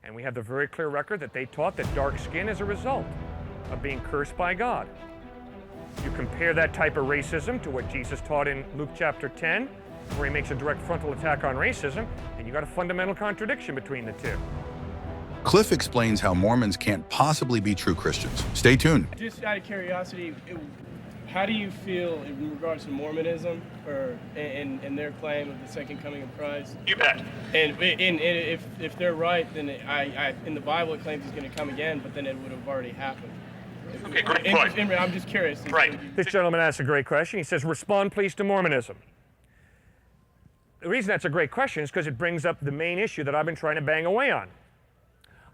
And we have the very clear record that they taught that dark skin is a result of being cursed by God. You compare that type of racism to what Jesus taught in Luke chapter 10, where he makes a direct frontal attack on racism, and you got a fundamental contradiction between the two. Cliffe explains how Mormons can't possibly be true Christians. Stay tuned. Just out of curiosity, how do you feel in regards to Mormonism and their claim of the second coming of Christ? You bet. And if they're right, then in the Bible it claims he's going to come again, but then it would have already happened. Okay, great point. I'm just curious. Right. This gentleman asked a great question. He says, respond please to Mormonism. The reason that's a great question is because it brings up the main issue that I've been trying to bang away on.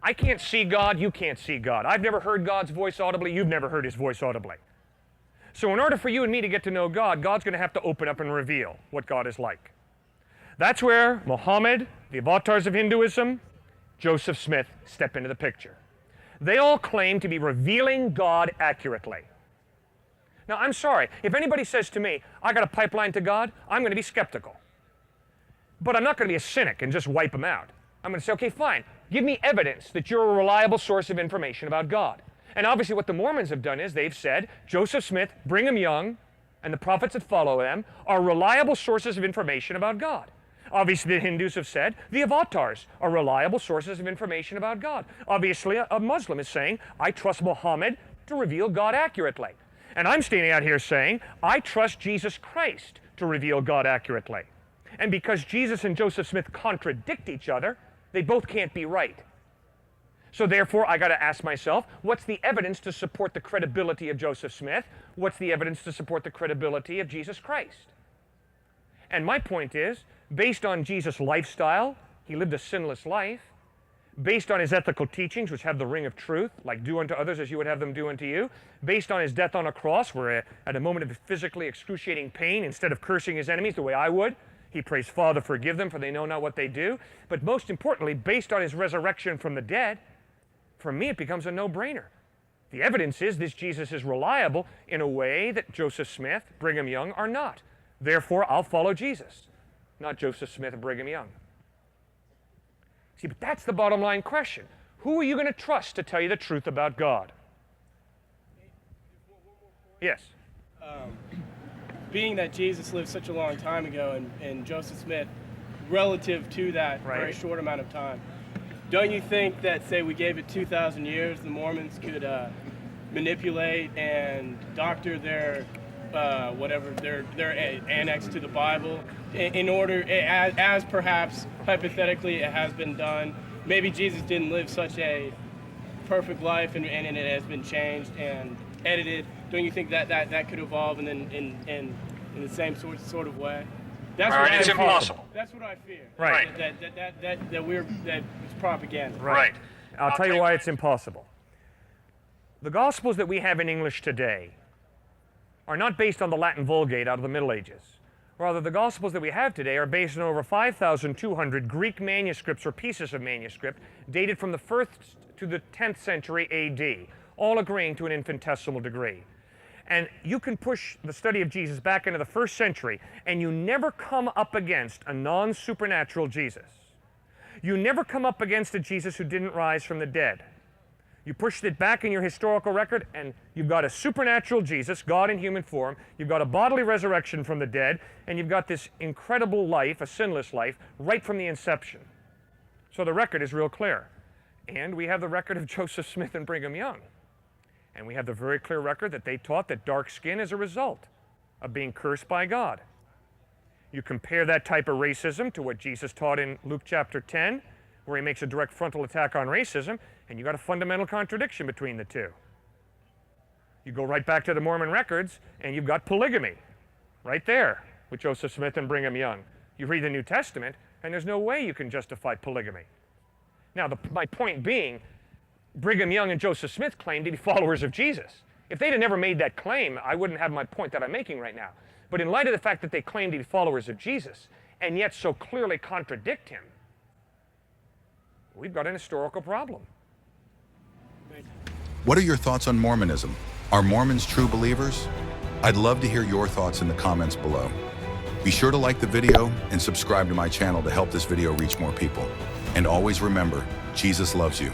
I can't see God, you can't see God. I've never heard God's voice audibly, you've never heard his voice audibly. So in order for you and me to get to know God, God's going to have to open up and reveal what God is like. That's where Muhammad, the avatars of Hinduism, Joseph Smith step into the picture. They all claim to be revealing God accurately. Now, I'm sorry, if anybody says to me, I got a pipeline to God, I'm going to be skeptical. But I'm not going to be a cynic and just wipe them out. I'm going to say, okay, fine, give me evidence that you're a reliable source of information about God. And obviously what the Mormons have done is they've said Joseph Smith, Brigham Young, and the prophets that follow them are reliable sources of information about God. Obviously the Hindus have said the avatars are reliable sources of information about God. Obviously a Muslim is saying, I trust Muhammad to reveal God accurately. And I'm standing out here saying, I trust Jesus Christ to reveal God accurately. And because Jesus and Joseph Smith contradict each other, they both can't be right. So therefore, I got to ask myself, what's the evidence to support the credibility of Joseph Smith? What's the evidence to support the credibility of Jesus Christ? And my point is, based on Jesus' lifestyle, he lived a sinless life. Based on his ethical teachings, which have the ring of truth, like do unto others as you would have them do unto you. Based on his death on a cross, where at a moment of physically excruciating pain, instead of cursing his enemies the way I would, he prays, Father, forgive them, for they know not what they do. But most importantly, based on his resurrection from the dead, for me it becomes a no-brainer. The evidence is this Jesus is reliable in a way that Joseph Smith, Brigham Young are not. Therefore, I'll follow Jesus, not Joseph Smith and Brigham Young. See, but that's the bottom line question. Who are you going to trust to tell you the truth about God? Yes. Being that Jesus lived such a long time ago and Joseph Smith, relative to that very short amount of time, don't you think that, say we gave it 2,000 years, the Mormons could manipulate and doctor their their annex to the Bible in order, as perhaps hypothetically it has been done? Maybe Jesus didn't live such a perfect life and it has been changed and edited. Don't you think that could evolve in the same sort of way? That's what it's impossible. That's what I fear. Right. That it's propaganda. Right. I'll tell you why it's impossible. The Gospels that we have in English today are not based on the Latin Vulgate out of the Middle Ages. Rather, the Gospels that we have today are based on over 5,200 Greek manuscripts or pieces of manuscript dated from the 1st to the 10th century A.D., all agreeing to an infinitesimal degree. And you can push the study of Jesus back into the 1st century, and you never come up against a non-supernatural Jesus. You never come up against a Jesus who didn't rise from the dead. You pushed it back in your historical record, and you've got a supernatural Jesus, God in human form. You've got a bodily resurrection from the dead, and you've got this incredible life, a sinless life, right from the inception. So the record is real clear. And we have the record of Joseph Smith and Brigham Young. And we have the very clear record that they taught that dark skin is a result of being cursed by God. You compare that type of racism to what Jesus taught in Luke chapter 10, where he makes a direct frontal attack on racism, and you got a fundamental contradiction between the two. You go right back to the Mormon records, and you've got polygamy right there with Joseph Smith and Brigham Young. You read the New Testament, and there's no way you can justify polygamy. Now, my point being, Brigham Young and Joseph Smith claimed to be followers of Jesus. If they'd have never made that claim, I wouldn't have my point that I'm making right now. But in light of the fact that they claim to be followers of Jesus, and yet so clearly contradict him, we've got an historical problem. What are your thoughts on Mormonism? Are Mormons true believers? I'd love to hear your thoughts in the comments below. Be sure to like the video and subscribe to my channel to help this video reach more people. And always remember, Jesus loves you.